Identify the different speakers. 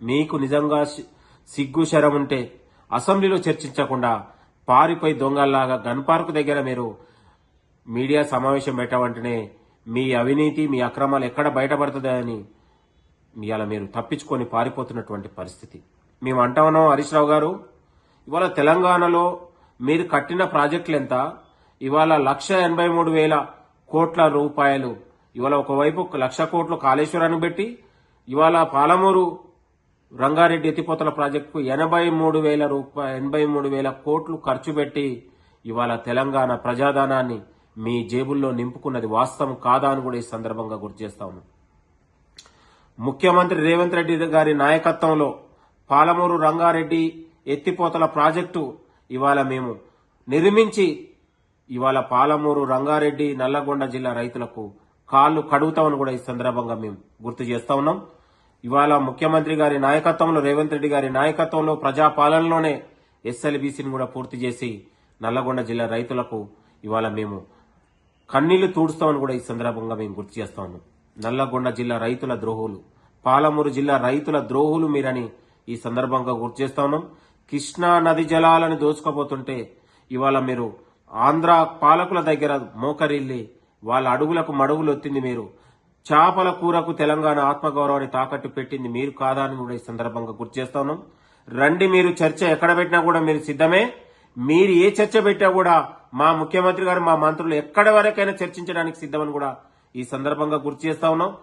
Speaker 1: మీకు నిజంగా సిగ్గు శరం ఉంటే అసెంబ్లీలో చర్చించకుండా పారిపోయి దొంగల్లాగా గన్ పార్క్ దగ్గర మీరు మీడియా సమావేశం పెట్టవంటనే మీ అవినీతి మీ అక్రమాలు ఎక్కడ బయటపడుతుందని ఇవాళ మీరు తప్పించుకొని పారిపోతున్నటువంటి పరిస్థితి. మేము అంటా ఉన్నాం హరీష్ రావు గారు, ఇవాళ తెలంగాణలో మీరు కట్టిన ప్రాజెక్టులు ఎంత? ఇవాళ 1,83,000 కోట్ల రూపాయలు. ఇవాళ ఒకవైపు 1,00,000 కోట్లు కాళేశ్వరానికి పెట్టి ఇవాళ పాలమూరు రంగారెడ్డి ఎత్తిపోతల ప్రాజెక్టుకు 83,000 కోట్లు ఖర్చు పెట్టి ఇవాళ తెలంగాణ ప్రజాధనాన్ని మీ జేబుల్లో నింపుకున్నది వాస్తవం కాదా అని కూడా ఈ సందర్భంగా గుర్తు చేస్తా ఉన్నాం. ముఖ్యమంత్రి రేవంత్ రెడ్డి గారి నాయకత్వంలో పాలమూరు రంగారెడ్డి ఎత్తిపోతల ప్రాజెక్టు ఇవాళ మేము నిర్మించి ఇవాళ పాలమూరు రంగారెడ్డి నల్లగొండ జిల్లా రైతులకు కాళ్లు కడుగుతామని కూడా ఈ సందర్భంగా మేము గుర్తు చేస్తా ఉన్నాం. ఇవాళ ముఖ్యమంత్రి గారి నాయకత్వంలో రేవంత్ రెడ్డి గారి నాయకత్వంలో ప్రజాపాలనలోనే ఎస్ఎల్బీసీని కూడా పూర్తి చేసి నల్లగొండ జిల్లా రైతులకు ఇవాళ మేము కన్నీళ్లు తూడుస్తామని కూడా ఈ సందర్భంగా మేము గుర్తు చేస్తా ఉన్నాం. నల్లగొండ జిల్లా రైతుల ద్రోహులు, పాలమూరు జిల్లా రైతుల ద్రోహులు మీరని ఈ సందర్భంగా గుర్తు చేస్తా ఉన్నాం. కృష్ణా నది జలాలను దోచుకోబోతుంటే ఇవాళ మీరు ఆంధ్ర పాలకుల దగ్గర మోకరిల్లి వాళ్ళ అడుగులకు మడుగులు ఒత్తింది మీరు. చేపల కూరకు తెలంగాణ ఆత్మగౌరవాన్ని తాకట్టు పెట్టింది మీరు కాదా అని కూడా ఈ సందర్భంగా గుర్తు చేస్తా ఉన్నాం. రండి, మీరు చర్చ ఎక్కడ పెట్టినా కూడా మీరు సిద్ధమే. మీరు ఏ చర్చ పెట్టా కూడా మా ముఖ్యమంత్రి గారు మా మంత్రులు ఎక్కడి వరకైనా చర్చించడానికి సిద్ధమని కూడా ఈ సందర్భంగా గుర్తు చేస్తా ఉన్నాం.